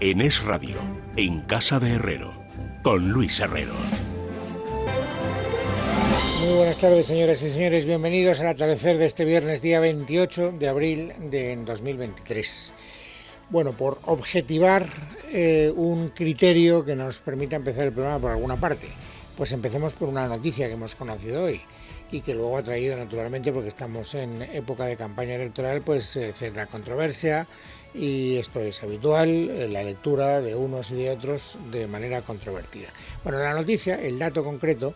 en Es Radio, en Casa de Herrero, con Luis Herrero. Muy buenas tardes, señoras y señores. Bienvenidos al atardecer de este viernes, día 28 de abril de 2023. Bueno, por objetivar un criterio que nos permita empezar el programa por alguna parte, pues empecemos por una noticia que hemos conocido hoy y que luego ha traído, naturalmente, porque estamos en época de campaña electoral, pues cierta controversia, y esto es habitual, la lectura de unos y de otros de manera controvertida. Bueno, la noticia, el dato concreto,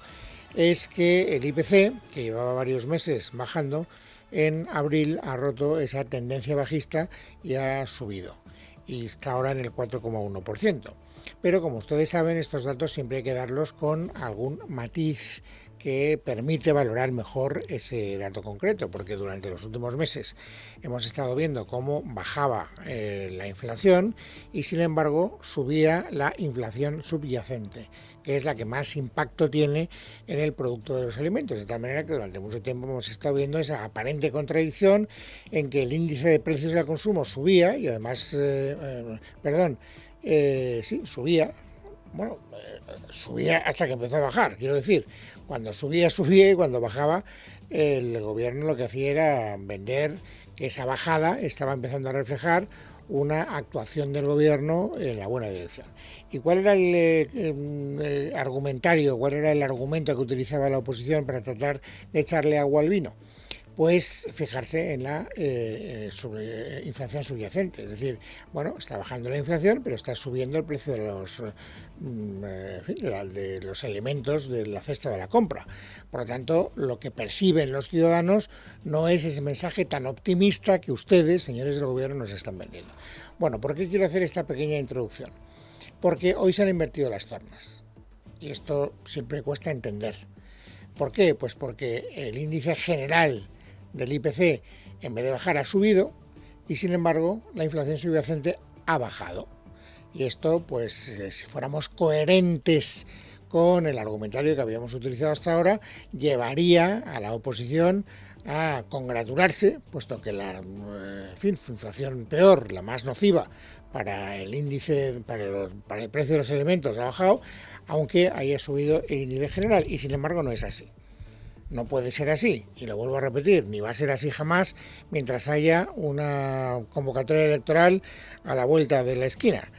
es que el IPC, que llevaba varios meses bajando, en abril ha roto esa tendencia bajista y ha subido, y está ahora en el 4,1%. Pero como ustedes saben, estos datos siempre hay que darlos con algún matiz que permite valorar mejor ese dato concreto, porque durante los últimos meses hemos estado viendo cómo bajaba la inflación y, sin embargo, subía la inflación subyacente, que es la que más impacto tiene en el producto de los alimentos, de tal manera que durante mucho tiempo hemos estado viendo esa aparente contradicción en que el índice de precios del consumo subía y además, subía, subía hasta que empezó a bajar, quiero decir, cuando subía y cuando bajaba el gobierno lo que hacía era vender que esa bajada estaba empezando a reflejar una actuación del gobierno en la buena dirección. ¿Y cuál era el argumentario, cuál era el argumento que utilizaba la oposición para tratar de echarle agua al vino? Pues fijarse en la inflación subyacente, es decir, bueno, está bajando la inflación, pero está subiendo el precio de los elementos de la cesta de la compra. Por lo tanto, lo que perciben los ciudadanos no es ese mensaje tan optimista que ustedes, señores del gobierno, nos están vendiendo. Bueno, ¿por qué quiero hacer esta pequeña introducción? Porque hoy se han invertido las tornas, y esto siempre cuesta entender. ¿Por qué? Pues porque el índice general del IPC, en vez de bajar, ha subido, y sin embargo la inflación subyacente ha bajado. Y esto, pues si fuéramos coherentes con el argumentario que habíamos utilizado hasta ahora, llevaría a la oposición a congratularse, puesto que la inflación peor, la más nociva para el índice, para el precio de los alimentos, ha bajado, aunque haya subido el índice general, y sin embargo no es así. No puede ser así, y lo vuelvo a repetir, ni va a ser así jamás mientras haya una convocatoria electoral a la vuelta de la esquina.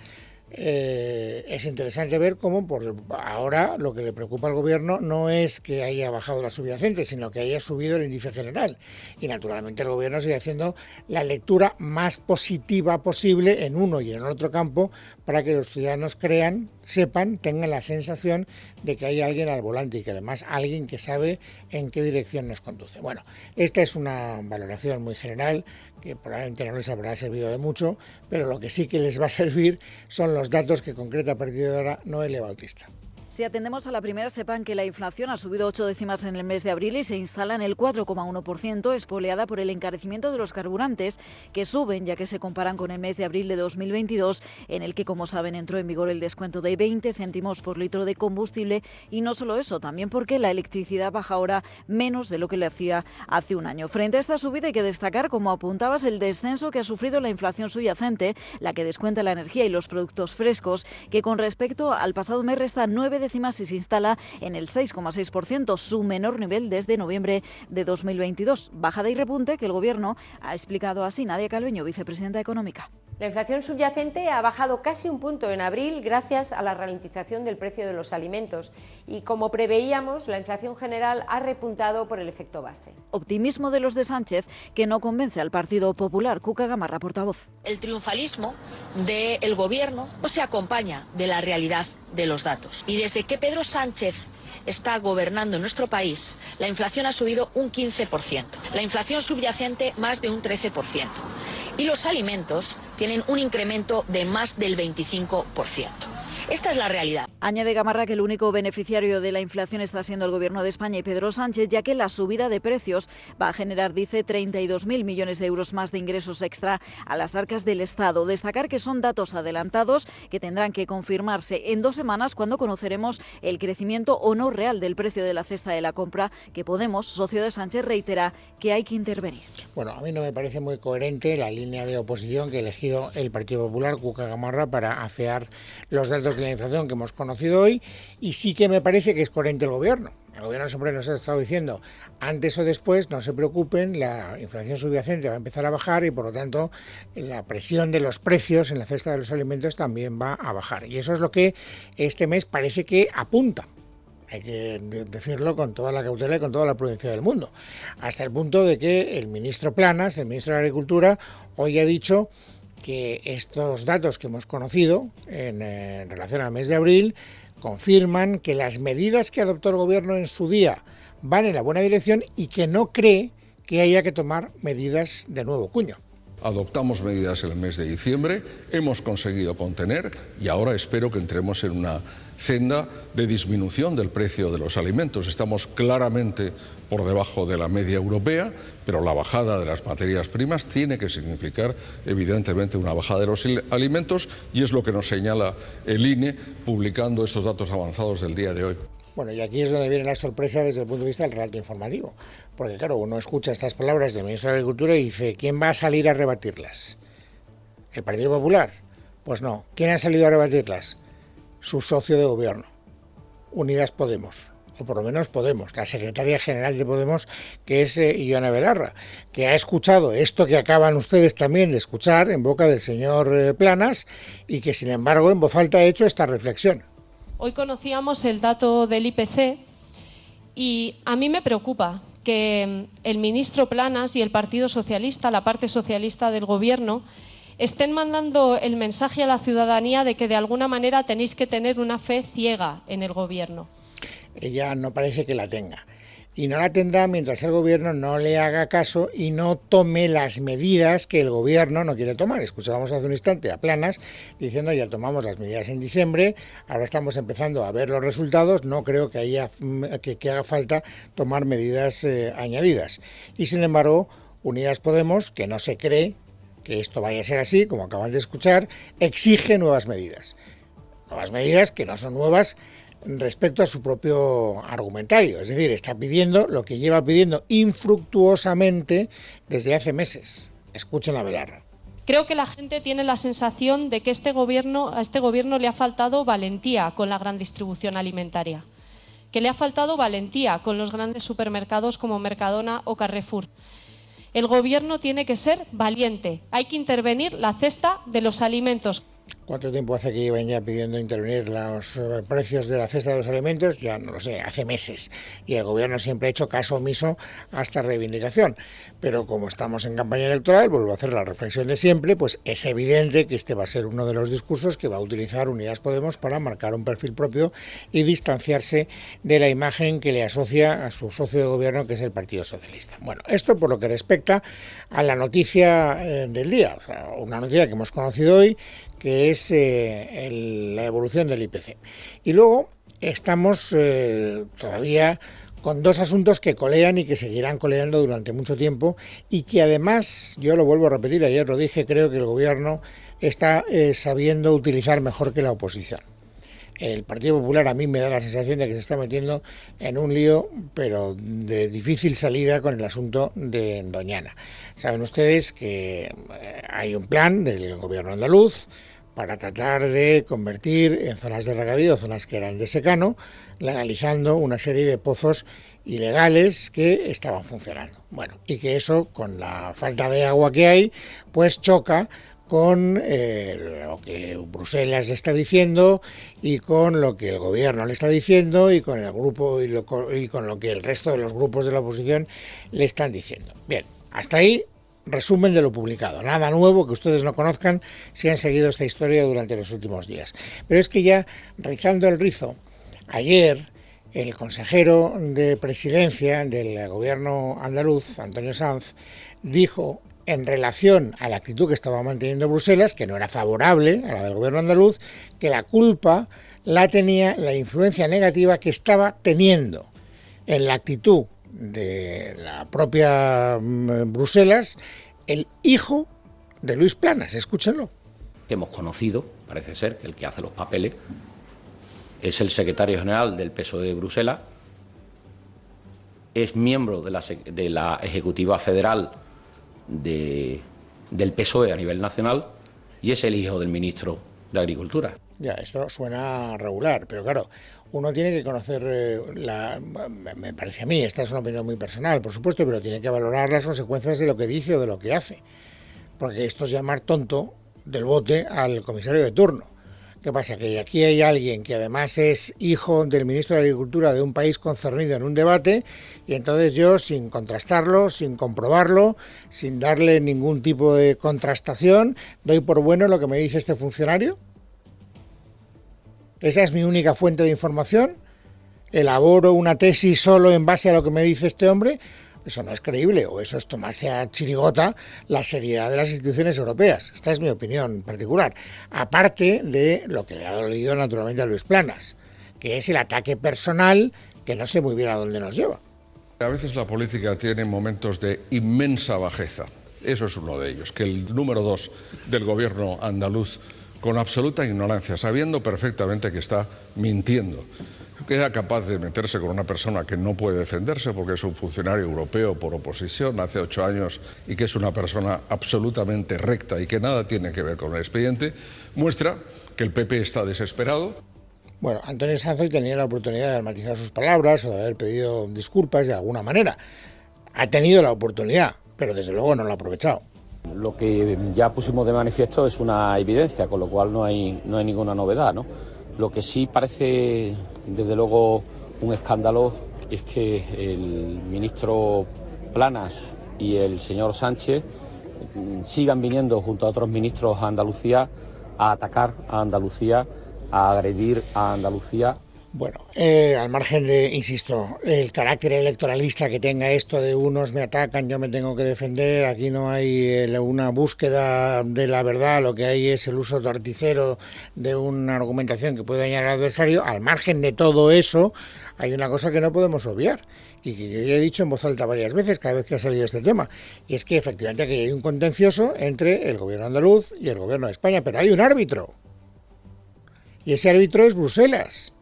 Es interesante ver cómo por ahora lo que le preocupa al gobierno no es que haya bajado la subyacente, sino que haya subido el índice general. Y naturalmente el gobierno sigue haciendo la lectura más positiva posible en uno y en otro campo para que los ciudadanos crean, sepan, tengan la sensación de que hay alguien al volante y que además alguien que sabe en qué dirección nos conduce. Bueno, esta es una valoración muy general que probablemente no les habrá servido de mucho, pero lo que sí que les va a servir son los datos que concreta a partir de ahora Noelia Bautista. Si atendemos a la primera, sepan que la inflación ha subido 8 décimas en el mes de abril y se instala en el 4,1%, espoleada por el encarecimiento de los carburantes, que suben ya que se comparan con el mes de abril de 2022, en el que, como saben, entró en vigor el descuento de 20 céntimos por litro de combustible. Y no solo eso, también porque la electricidad baja ahora menos de lo que le hacía hace un año. Frente a esta subida hay que destacar, como apuntabas, el descenso que ha sufrido la inflación subyacente, la que descuenta la energía y los productos frescos, que con respecto al pasado mes resta 9 décimas y se instala en el 6,6%, su menor nivel desde noviembre de 2022. Bajada y repunte que el Gobierno ha explicado así. Nadia Calviño, vicepresidenta económica. La inflación subyacente ha bajado casi un punto en abril gracias a la ralentización del precio de los alimentos y, como preveíamos, la inflación general ha repuntado por el efecto base. Optimismo de los de Sánchez que no convence al Partido Popular. Cuca Gamarra, portavoz. El triunfalismo del Gobierno no se acompaña de la realidad de los datos. Y desde que Pedro Sánchez está gobernando en nuestro país, la inflación ha subido un 15%, la inflación subyacente más de un 13%. Y los alimentos tienen un incremento de más del 25%. Esta es la realidad. Añade Gamarra que el único beneficiario de la inflación está siendo el Gobierno de España y Pedro Sánchez, ya que la subida de precios va a generar, dice, 32.000 millones de euros más de ingresos extra a las arcas del Estado. Destacar que son datos adelantados que tendrán que confirmarse en 2 semanas, cuando conoceremos el crecimiento o no real del precio de la cesta de la compra, que Podemos, socio de Sánchez, reitera que hay que intervenir. Bueno, a mí no me parece muy coherente la línea de oposición que ha elegido el Partido Popular, Cuca Gamarra, para afear los datos de la inflación que hemos conocido hoy, y sí que me parece que es coherente el Gobierno. El Gobierno siempre nos ha estado diciendo, antes o después, no se preocupen, la inflación subyacente va a empezar a bajar y por lo tanto la presión de los precios en la cesta de los alimentos también va a bajar. Y eso es lo que este mes parece que apunta. Hay que decirlo con toda la cautela y con toda la prudencia del mundo. Hasta el punto de que el ministro Planas, el ministro de Agricultura, hoy ha dicho que estos datos que hemos conocido en relación al mes de abril confirman que las medidas que adoptó el Gobierno en su día van en la buena dirección y que no cree que haya que tomar medidas de nuevo cuño. Adoptamos medidas en el mes de diciembre, hemos conseguido contener y ahora espero que entremos en una senda de disminución del precio de los alimentos. Estamos claramente por debajo de la media europea, pero la bajada de las materias primas tiene que significar evidentemente una bajada de los alimentos, y es lo que nos señala el INE publicando estos datos avanzados del día de hoy. Bueno, y aquí es donde viene la sorpresa desde el punto de vista del relato informativo, porque claro, uno escucha estas palabras del ministro de Agricultura y dice, ¿quién va a salir a rebatirlas? ¿El Partido Popular? Pues no. ¿Quién ha salido a rebatirlas? Su socio de gobierno, Unidas Podemos, o por lo menos Podemos, la secretaria general de Podemos, que es Ione Belarra, que ha escuchado esto que acaban ustedes también de escuchar en boca del señor Planas, y que sin embargo en voz alta ha hecho esta reflexión. Hoy conocíamos el dato del IPC y a mí me preocupa que el ministro Planas y el Partido Socialista, la parte socialista del Gobierno, estén mandando el mensaje a la ciudadanía de que de alguna manera tenéis que tener una fe ciega en el Gobierno. Ella no parece que la tenga. Y no la tendrá mientras el Gobierno no le haga caso y no tome las medidas que el Gobierno no quiere tomar. Escuchábamos hace un instante a Planas diciendo ya tomamos las medidas en diciembre, ahora estamos empezando a ver los resultados, no creo que haga falta tomar medidas añadidas. Y sin embargo, Unidas Podemos, que no se cree que esto vaya a ser así, como acaban de escuchar, exige nuevas medidas. Nuevas medidas que no son nuevas respecto a su propio argumentario, es decir, está pidiendo lo que lleva pidiendo infructuosamente desde hace meses. Escuchen a Belarra. Creo que la gente tiene la sensación de que a este gobierno le ha faltado valentía con la gran distribución alimentaria, que le ha faltado valentía con los grandes supermercados como Mercadona o Carrefour. El Gobierno tiene que ser valiente, hay que intervenir la cesta de los alimentos. ¿Cuánto tiempo hace que llevan ya pidiendo intervenir los precios de la cesta de los alimentos? Ya no lo sé, hace meses. Y el Gobierno siempre ha hecho caso omiso a esta reivindicación. Pero como estamos en campaña electoral, vuelvo a hacer la reflexión de siempre, pues es evidente que este va a ser uno de los discursos que va a utilizar Unidas Podemos para marcar un perfil propio y distanciarse de la imagen que le asocia a su socio de gobierno, que es el Partido Socialista. Bueno, esto por lo que respecta a la noticia del día, o sea, una noticia que hemos conocido hoy, que es la evolución del IPC. Y luego estamos todavía con dos asuntos que colean y que seguirán coleando durante mucho tiempo, y que además, yo lo vuelvo a repetir, ayer lo dije, creo que el Gobierno está sabiendo utilizar mejor que la oposición. El Partido Popular a mí me da la sensación de que se está metiendo en un lío, pero de difícil salida, con el asunto de Doñana. Saben ustedes que hay un plan del Gobierno andaluz para tratar de convertir en zonas de regadío, zonas que eran de secano, legalizando una serie de pozos ilegales que estaban funcionando. Bueno, y que eso, con la falta de agua que hay, pues choca con lo que Bruselas le está diciendo y con lo que el Gobierno le está diciendo y con el grupo y con lo que el resto de los grupos de la oposición le están diciendo. Bien, hasta ahí resumen de lo publicado. Nada nuevo que ustedes no conozcan si han seguido esta historia durante los últimos días. Pero es que ya, rizando el rizo, ayer el consejero de Presidencia del Gobierno andaluz, Antonio Sanz, dijo, en relación a la actitud que estaba manteniendo Bruselas, que no era favorable a la del Gobierno andaluz, que la culpa la tenía la influencia negativa que estaba teniendo en la actitud de la propia Bruselas el hijo de Luis Planas. Escúchenlo. Hemos conocido, parece ser, que el que hace los papeles es el secretario general del PSOE de Bruselas, es miembro de la Ejecutiva Federal del PSOE a nivel nacional y es el hijo del ministro de Agricultura. Ya, esto suena regular, pero claro, uno tiene que conocer, me parece a mí, esta es una opinión muy personal, por supuesto, pero tiene que valorar las consecuencias de lo que dice o de lo que hace. Porque esto es llamar tonto del bote al comisario de turno. ¿Qué pasa? Que aquí hay alguien que además es hijo del ministro de Agricultura de un país concernido en un debate y entonces yo, sin contrastarlo, sin comprobarlo, sin darle ningún tipo de contrastación, doy por bueno lo que me dice este funcionario. Esa es mi única fuente de información. Elaboro una tesis solo en base a lo que me dice este hombre. Eso no es creíble, o eso es tomarse a chirigota la seriedad de las instituciones europeas. Esta es mi opinión particular. Aparte de lo que le ha dolido naturalmente a Luis Planas, que es el ataque personal que no sé muy bien a dónde nos lleva. A veces la política tiene momentos de inmensa bajeza. Eso es uno de ellos, que el número 2 del gobierno andaluz, con absoluta ignorancia, sabiendo perfectamente que está mintiendo, que era capaz de meterse con una persona que no puede defenderse porque es un funcionario europeo por oposición hace 8 años y que es una persona absolutamente recta y que nada tiene que ver con el expediente, muestra que el PP está desesperado. Bueno, Antonio Sanz hoy tenía la oportunidad de matizar sus palabras o de haber pedido disculpas de alguna manera. Ha tenido la oportunidad, pero desde luego no lo ha aprovechado. Lo que ya pusimos de manifiesto es una evidencia, con lo cual no hay ninguna novedad, ¿no? Lo que sí parece, desde luego, un escándalo es que el ministro Planas y el señor Sánchez sigan viniendo junto a otros ministros a Andalucía a atacar a Andalucía, a agredir a Andalucía. Bueno, al margen de, insisto, el carácter electoralista que tenga esto de unos me atacan, yo me tengo que defender, aquí no hay una búsqueda de la verdad, lo que hay es el uso torticero de una argumentación que puede dañar al adversario. Al margen de todo eso, hay una cosa que no podemos obviar y que yo ya he dicho en voz alta varias veces cada vez que ha salido este tema, y es que efectivamente aquí hay un contencioso entre el gobierno andaluz y el gobierno de España, pero hay un árbitro, y ese árbitro es Bruselas.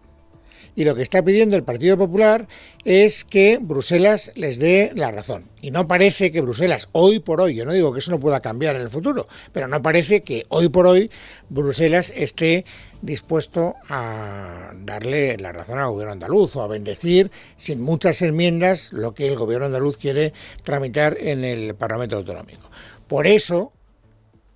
Y lo que está pidiendo el Partido Popular es que Bruselas les dé la razón. Y no parece que Bruselas, hoy por hoy, yo no digo que eso no pueda cambiar en el futuro, pero no parece que hoy por hoy Bruselas esté dispuesto a darle la razón al gobierno andaluz o a bendecir sin muchas enmiendas lo que el gobierno andaluz quiere tramitar en el Parlamento Autonómico. Por eso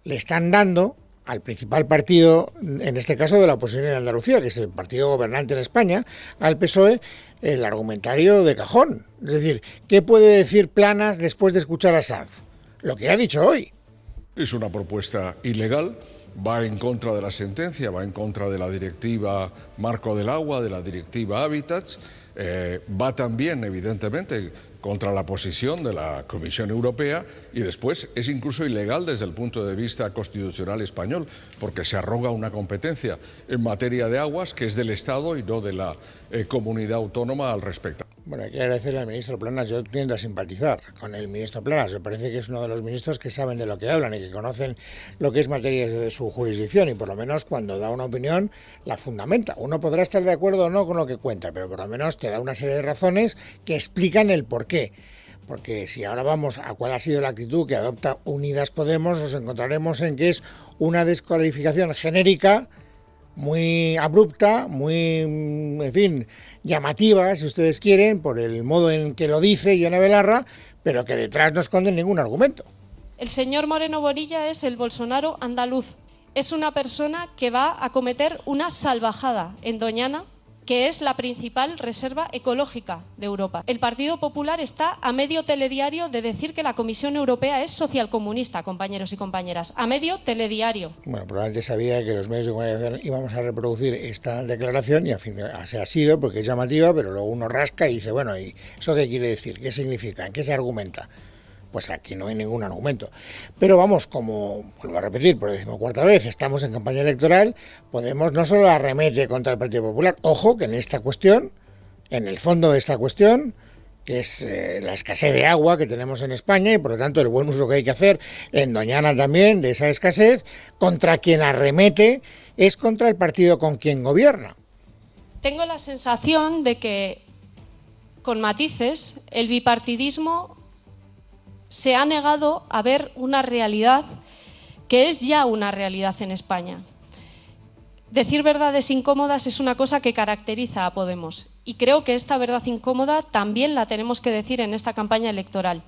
le están dando al principal partido, en este caso de la oposición en Andalucía, que es el partido gobernante en España, al PSOE, el argumentario de cajón. Es decir, ¿qué puede decir Planas después de escuchar a Sanz? Lo que ha dicho hoy. Es una propuesta ilegal, va en contra de la sentencia, va en contra de la directiva Marco del Agua, de la directiva Hábitats, va también, evidentemente, contra la posición de la Comisión Europea y después es incluso ilegal desde el punto de vista constitucional español porque se arroga una competencia en materia de aguas que es del Estado y no de la comunidad autónoma al respecto. Bueno, hay que agradecerle al ministro Planas. Yo tiendo a simpatizar con el ministro Planas. Me parece que es uno de los ministros que saben de lo que hablan y que conocen lo que es materia de su jurisdicción y por lo menos cuando da una opinión la fundamenta. Uno podrá estar de acuerdo o no con lo que cuenta, pero por lo menos te da una serie de razones que explican el porqué. Porque si ahora vamos a cuál ha sido la actitud que adopta Unidas Podemos, nos encontraremos en que es una descalificación genérica, muy abrupta, muy, en fin, llamativa, si ustedes quieren, por el modo en que lo dice Ione Belarra, pero que detrás no esconde ningún argumento. El señor Moreno Bonilla es el Bolsonaro andaluz. Es una persona que va a cometer una salvajada en Doñana, que es la principal reserva ecológica de Europa. El Partido Popular está a medio telediario de decir que la Comisión Europea es socialcomunista, compañeros y compañeras. A medio telediario. Bueno, probablemente sabía que los medios de comunicación íbamos a reproducir esta declaración y al fin así ha sido porque es llamativa, pero luego uno rasca y dice, bueno, ¿y eso qué quiere decir? ¿Qué significa? ¿En qué se argumenta? pues aquí no hay ningún argumento. Pero vamos, como vuelvo a repetir por 14ª vez, estamos en campaña electoral, Podemos no solo arremete contra el Partido Popular, ojo que en esta cuestión, en el fondo de esta cuestión, que es la escasez de agua que tenemos en España y por lo tanto el buen uso que hay que hacer en Doñana también de esa escasez, contra quien arremete es contra el partido con quien gobierna. Tengo la sensación de que, con matices, el bipartidismo se ha negado a ver una realidad que es ya una realidad en España. Decir verdades incómodas es una cosa que caracteriza a Podemos y creo que esta verdad incómoda también la tenemos que decir en esta campaña electoral,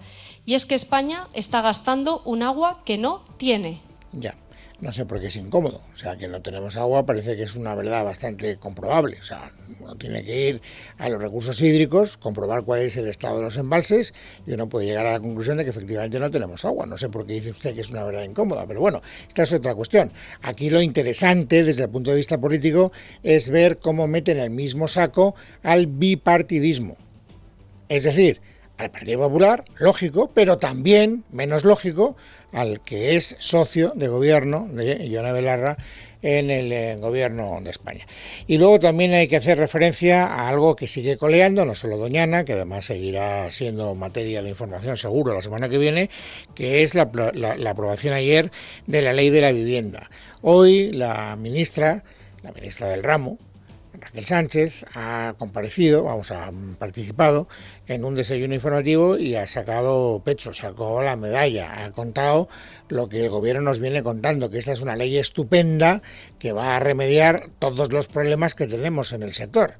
y es que España está gastando un agua que no tiene. Ya. No sé por qué es incómodo, o sea, que no tenemos agua parece que es una verdad bastante comprobable, o sea, uno tiene que ir a los recursos hídricos, comprobar cuál es el estado de los embalses y uno puede llegar a la conclusión de que efectivamente no tenemos agua. No sé por qué dice usted que es una verdad incómoda, pero bueno, esta es otra cuestión. Aquí lo interesante desde el punto de vista político es ver cómo meten el mismo saco al bipartidismo, es decir, al Partido Popular, lógico, pero también, menos lógico, al que es socio de gobierno de Yone Belarra en el gobierno de España. Y luego también hay que hacer referencia a algo que sigue coleando, no solo Doñana, que además seguirá siendo materia de información seguro la semana que viene, que es la aprobación ayer de la ley de la vivienda. Hoy la ministra del ramo, Raquel Sánchez, ha participado en un desayuno informativo y ha sacado pecho, sacó la medalla, ha contado lo que el gobierno nos viene contando, que esta es una ley estupenda que va a remediar todos los problemas que tenemos en el sector.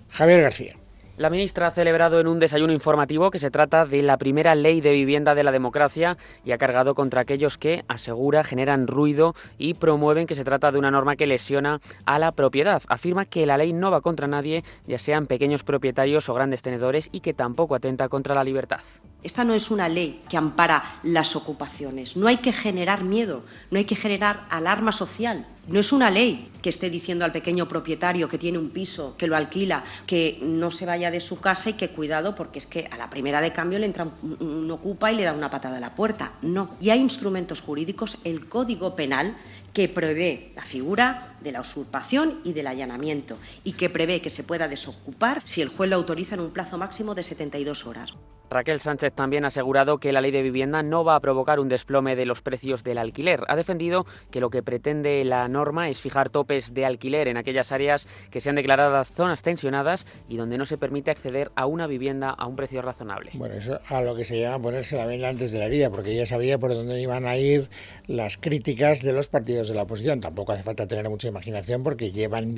Javier García. La ministra ha celebrado en un desayuno informativo que se trata de la primera ley de vivienda de la democracia y ha cargado contra aquellos que, asegura, generan ruido y promueven que se trata de una norma que lesiona a la propiedad. Afirma que la ley no va contra nadie, ya sean pequeños propietarios o grandes tenedores, y que tampoco atenta contra la libertad. Esta no es una ley que ampara las ocupaciones. No hay que generar miedo, no hay que generar alarma social. No es una ley que esté diciendo al pequeño propietario que tiene un piso, que lo alquila, que no se vaya de su casa y que cuidado porque es que a la primera de cambio le entra un ocupa y le da una patada a la puerta. No. Y hay instrumentos jurídicos, el Código Penal, que prevé la figura de la usurpación y del allanamiento y que prevé que se pueda desocupar si el juez lo autoriza en un plazo máximo de 72 horas. Raquel Sánchez también ha asegurado que la ley de vivienda no va a provocar un desplome de los precios del alquiler. Ha defendido que lo que pretende la norma es fijar topes de alquiler en aquellas áreas que sean declaradas zonas tensionadas y donde no se permite acceder a una vivienda a un precio razonable. Bueno, eso a lo que se llama ponerse la venda antes de la herida, porque ella sabía por dónde iban a ir las críticas de los partidos de la oposición. Tampoco hace falta tener mucha imaginación porque llevan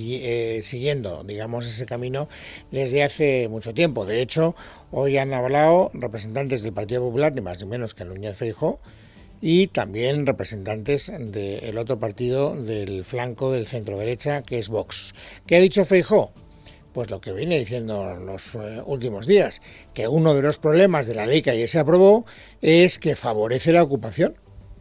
siguiendo, digamos, ese camino desde hace mucho tiempo. De hecho, hoy han hablado representantes del Partido Popular, ni más ni menos que Núñez Feijóo, y también representantes del otro partido del flanco del centro-derecha, que es Vox. ¿Qué ha dicho Feijóo? Pues lo que viene diciendo en los últimos días, que uno de los problemas de la ley que ayer se aprobó es que favorece la ocupación.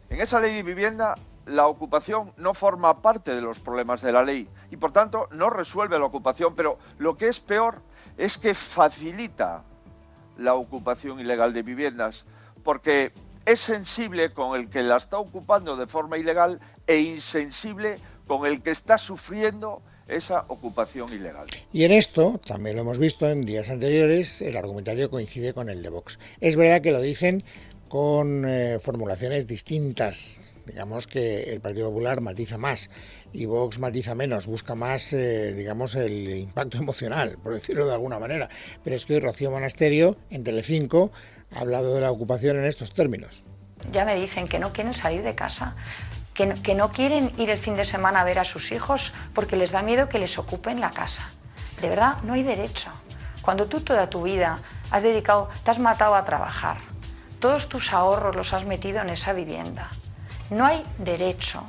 En esa ley de vivienda, la ocupación no forma parte de los problemas de la ley y, por tanto, no resuelve la ocupación, pero lo que es peor es que facilita la ocupación ilegal de viviendas, porque es sensible con el que la está ocupando de forma ilegal e insensible con el que está sufriendo esa ocupación ilegal. Y en esto, también lo hemos visto en días anteriores, el argumentario coincide con el de Vox. Es verdad que lo dicen con formulaciones distintas, digamos que el Partido Popular matiza más y Vox matiza menos, busca más, digamos, el impacto emocional, por decirlo de alguna manera. Pero es que hoy Rocío Monasterio, en Telecinco, ha hablado de la ocupación en estos términos. Ya me dicen que no quieren salir de casa, que no quieren ir el fin de semana a ver a sus hijos porque les da miedo que les ocupen la casa. De verdad, no hay derecho. Cuando tú toda tu vida te has matado a trabajar, todos tus ahorros los has metido en esa vivienda, no hay derecho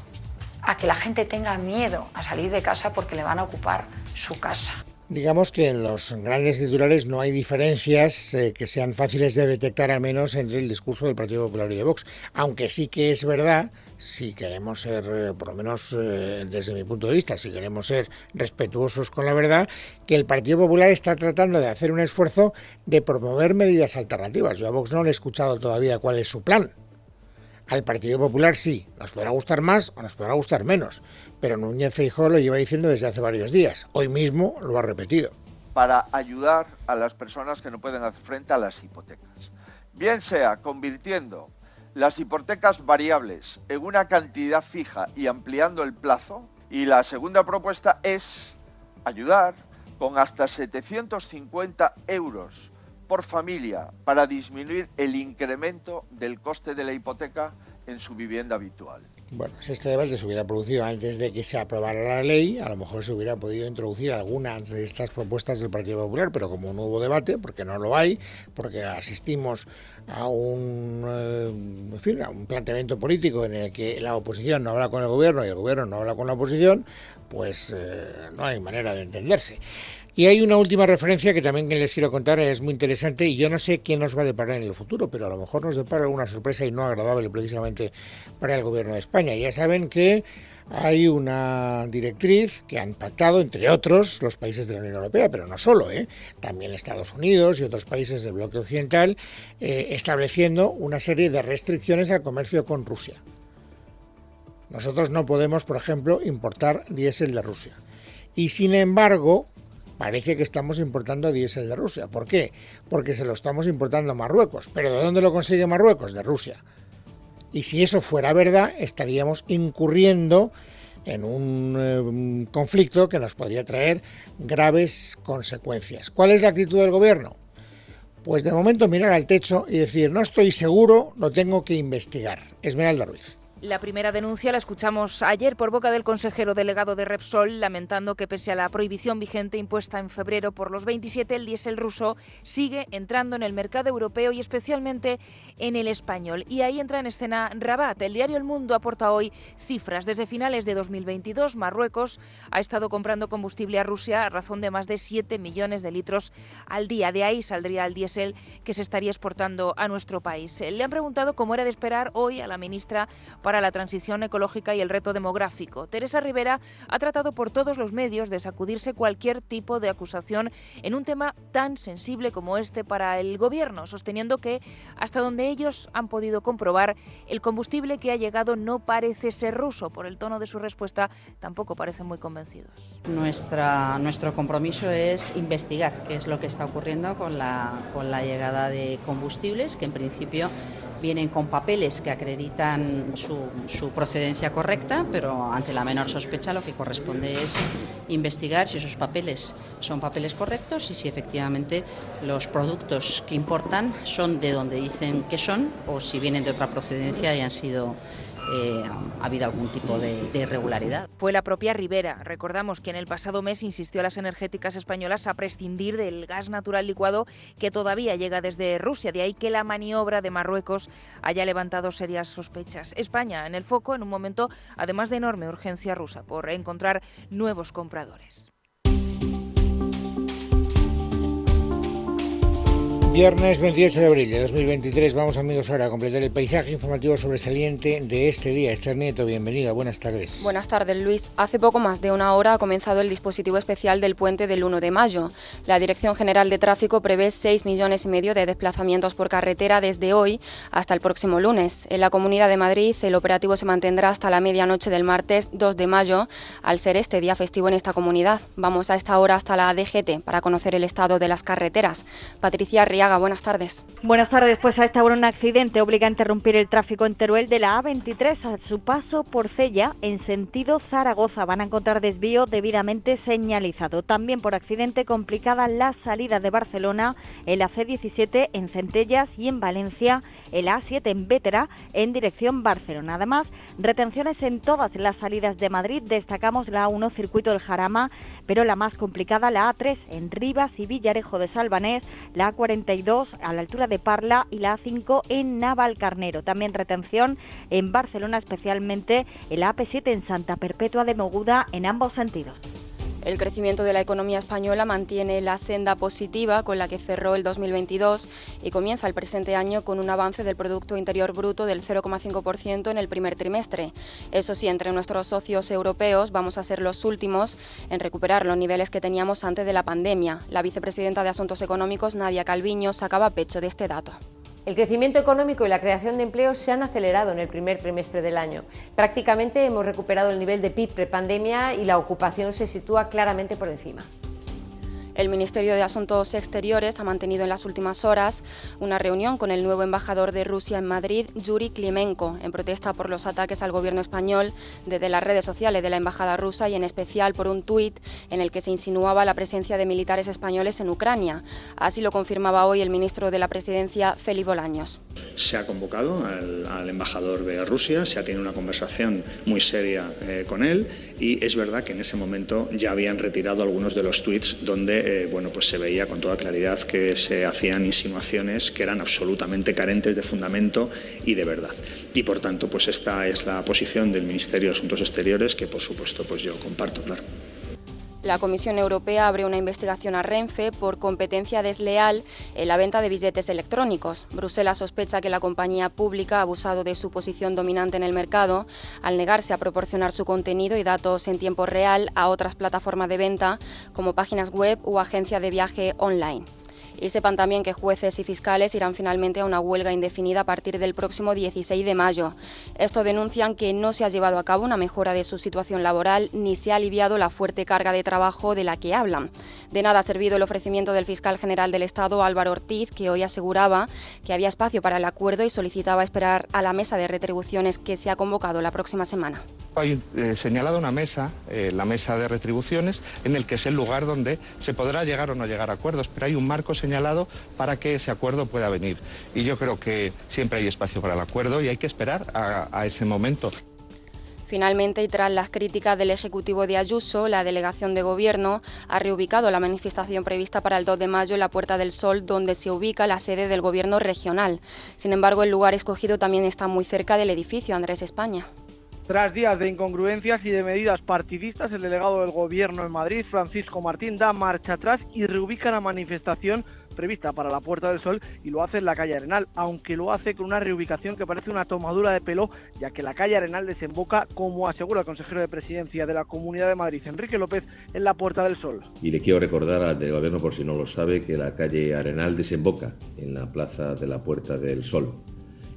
a que la gente tenga miedo a salir de casa porque le van a ocupar su casa. Digamos que en los grandes titulares no hay diferencias que sean fáciles de detectar, al menos entre el discurso del Partido Popular y de Vox, aunque sí que es verdad si queremos ser, por lo menos desde mi punto de vista, si queremos ser respetuosos con la verdad, que el Partido Popular está tratando de hacer un esfuerzo de promover medidas alternativas. Yo a Vox no le he escuchado todavía cuál es su plan. Al Partido Popular sí, nos podrá gustar más o nos podrá gustar menos, pero Núñez Feijóo lo lleva diciendo desde hace varios días. Hoy mismo lo ha repetido. Para ayudar a las personas que no pueden hacer frente a las hipotecas. Bien sea convirtiendo las hipotecas variables en una cantidad fija y ampliando el plazo. Y la segunda propuesta es ayudar con hasta 750 euros por familia para disminuir el incremento del coste de la hipoteca en su vivienda habitual. Bueno, si este debate se hubiera producido antes de que se aprobara la ley, a lo mejor se hubiera podido introducir algunas de estas propuestas del Partido Popular, pero como no hubo debate, porque no lo hay, porque asistimos a un planteamiento político en el que la oposición no habla con el gobierno y el gobierno no habla con la oposición, pues no hay manera de entenderse. Y hay una última referencia que también les quiero contar, es muy interesante, y yo no sé quién nos va a deparar en el futuro, pero a lo mejor nos depara alguna sorpresa y no agradable precisamente para el gobierno de España. Ya saben que hay una directriz que han pactado, entre otros, los países de la Unión Europea, pero no solo, también Estados Unidos y otros países del bloque occidental, estableciendo una serie de restricciones al comercio con Rusia. Nosotros no podemos, por ejemplo, importar diésel de Rusia. Y sin embargo, parece que estamos importando diésel de Rusia. ¿Por qué? Porque se lo estamos importando a Marruecos. ¿Pero de dónde lo consigue Marruecos? De Rusia. Y si eso fuera verdad, estaríamos incurriendo en un conflicto que nos podría traer graves consecuencias. ¿Cuál es la actitud del gobierno? Pues de momento mirar al techo y decir, no estoy seguro, lo tengo que investigar. Esmeralda Ruiz. La primera denuncia la escuchamos ayer por boca del consejero delegado de Repsol, lamentando que pese a la prohibición vigente impuesta en febrero por los 27, el diésel ruso sigue entrando en el mercado europeo y especialmente en el español. Y ahí entra en escena Rabat. El diario El Mundo aporta hoy cifras. Desde finales de 2022, Marruecos ha estado comprando combustible a Rusia a razón de más de 7 millones de litros al día. De ahí saldría el diésel que se estaría exportando a nuestro país. Le han preguntado cómo era de esperar hoy a la ministra para la transición ecológica y el reto demográfico. Teresa Rivera ha tratado por todos los medios de sacudirse cualquier tipo de acusación en un tema tan sensible como este para el gobierno, sosteniendo que, hasta donde ellos han podido comprobar, el combustible que ha llegado no parece ser ruso. Por el tono de su respuesta, tampoco parecen muy convencidos. Nuestro compromiso es investigar qué es lo que está ocurriendo con la llegada de combustibles, que en principio vienen con papeles que acreditan su procedencia correcta, pero ante la menor sospecha lo que corresponde es investigar si esos papeles son papeles correctos y si efectivamente los productos que importan son de donde dicen que son o si vienen de otra procedencia y han sido ha habido algún tipo de irregularidad. Fue la propia Rivera. Recordamos que en el pasado mes insistió a las energéticas españolas a prescindir del gas natural licuado que todavía llega desde Rusia. De ahí que la maniobra de Marruecos haya levantado serias sospechas. España en el foco en un momento, además de enorme urgencia rusa por encontrar nuevos compradores. Viernes 28 de abril de 2023, vamos amigos ahora a completar el paisaje informativo sobresaliente de este día. Esther Nieto, bienvenida, buenas tardes. Buenas tardes, Luis. Hace poco más de una hora ha comenzado el dispositivo especial del puente del 1 de mayo. La Dirección General de Tráfico prevé 6,5 millones de desplazamientos por carretera desde hoy hasta el próximo lunes. En la Comunidad de Madrid el operativo se mantendrá hasta la medianoche del martes 2 de mayo, al ser este día festivo en esta comunidad. Vamos a esta hora hasta la DGT para conocer el estado de las carreteras. Patricia Arriaga, buenas tardes. Buenas tardes, pues a esta hora un accidente obliga a interrumpir el tráfico en Teruel de la A23 a su paso por Cella en sentido Zaragoza. Van a encontrar desvío debidamente señalizado. También por accidente complicada la salida de Barcelona en la C17 en Centellas y en Valencia en la A7 en Bétera en dirección Barcelona. Además, retenciones en todas las salidas de Madrid. Destacamos la A1 Circuito del Jarama, pero la más complicada la A3 en Rivas y Villarejo de Salvanés, la A42 a la altura de Parla y la A5 en Navalcarnero. También retención en Barcelona, especialmente en la AP7 en Santa Perpetua de Mogoda en ambos sentidos. El crecimiento de la economía española mantiene la senda positiva con la que cerró el 2022 y comienza el presente año con un avance del Producto Interior Bruto del 0,5% en el primer trimestre. Eso sí, entre nuestros socios europeos vamos a ser los últimos en recuperar los niveles que teníamos antes de la pandemia. La vicepresidenta de Asuntos Económicos, Nadia Calviño, sacaba pecho de este dato. El crecimiento económico y la creación de empleo se han acelerado en el primer trimestre del año. Prácticamente hemos recuperado el nivel de PIB prepandemia y la ocupación se sitúa claramente por encima. El Ministerio de Asuntos Exteriores ha mantenido en las últimas horas una reunión con el nuevo embajador de Rusia en Madrid, Yuri Klimenko, en protesta por los ataques al gobierno español desde las redes sociales de la embajada rusa y en especial por un tuit en el que se insinuaba la presencia de militares españoles en Ucrania. Así lo confirmaba hoy el ministro de la Presidencia, Félix Bolaños. Se ha convocado al embajador de Rusia, se ha tenido una conversación muy seria con él y es verdad que en ese momento ya habían retirado algunos de los tuits donde pues se veía con toda claridad que se hacían insinuaciones que eran absolutamente carentes de fundamento y de verdad. Y por tanto, pues esta es la posición del Ministerio de Asuntos Exteriores que por supuesto pues yo comparto, claro. La Comisión Europea abre una investigación a Renfe por competencia desleal en la venta de billetes electrónicos. Bruselas sospecha que la compañía pública ha abusado de su posición dominante en el mercado al negarse a proporcionar su contenido y datos en tiempo real a otras plataformas de venta como páginas web o agencias de viaje online. Y sepan también que jueces y fiscales irán finalmente a una huelga indefinida a partir del próximo 16 de mayo. Esto denuncian que no se ha llevado a cabo una mejora de su situación laboral ni se ha aliviado la fuerte carga de trabajo de la que hablan. De nada ha servido el ofrecimiento del fiscal general del Estado, Álvaro Ortiz, que hoy aseguraba que había espacio para el acuerdo y solicitaba esperar a la mesa de retribuciones que se ha convocado la próxima semana. Hay señalada una mesa, la mesa de retribuciones, en el que es el lugar donde se podrá llegar o no llegar a acuerdos, pero hay un marco señalado para que ese acuerdo pueda venir. Y yo creo que siempre hay espacio para el acuerdo y hay que esperar a ese momento. Finalmente, y tras las críticas del Ejecutivo de Ayuso, la delegación de Gobierno ha reubicado la manifestación prevista para el 2 de mayo en la Puerta del Sol, donde se ubica la sede del Gobierno regional. Sin embargo, el lugar escogido también está muy cerca del edificio Andrés España. Tras días de incongruencias y de medidas partidistas, el delegado del Gobierno en Madrid, Francisco Martín, da marcha atrás y reubica la manifestación prevista para la Puerta del Sol y lo hace en la calle Arenal, aunque lo hace con una reubicación que parece una tomadura de pelo, ya que la calle Arenal desemboca, como asegura el consejero de Presidencia de la Comunidad de Madrid, Enrique López, en la Puerta del Sol. Y le quiero recordar al del Gobierno, por si no lo sabe, que la calle Arenal desemboca en la plaza de la Puerta del Sol.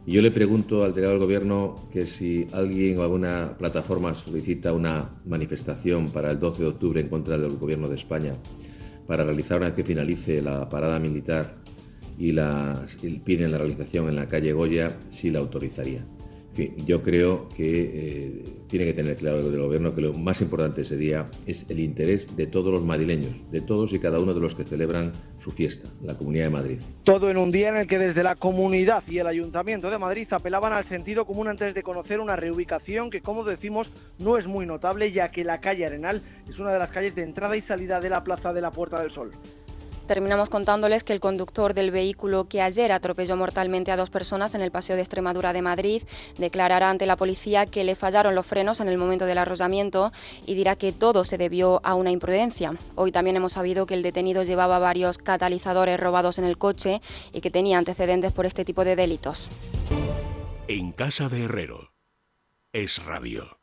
Y yo le pregunto al delegado del Gobierno que si alguien o alguna plataforma solicita una manifestación para el 12 de octubre en contra del Gobierno de España para realizar una vez que finalice la parada militar y piden la realización en la calle Goya, si la autorizaría. En fin, yo creo que tiene que tener claro el Gobierno que lo más importante ese día es el interés de todos los madrileños, de todos y cada uno de los que celebran su fiesta, la Comunidad de Madrid. Todo en un día en el que desde la Comunidad y el Ayuntamiento de Madrid apelaban al sentido común antes de conocer una reubicación que, como decimos, no es muy notable, ya que la calle Arenal es una de las calles de entrada y salida de la plaza de la Puerta del Sol. Terminamos contándoles que el conductor del vehículo que ayer atropelló mortalmente a 2 personas en el Paseo de Extremadura de Madrid declarará ante la policía que le fallaron los frenos en el momento del arrollamiento y dirá que todo se debió a una imprudencia. Hoy también hemos sabido que el detenido llevaba varios catalizadores robados en el coche y que tenía antecedentes por este tipo de delitos. En casa de Herrero es rabio.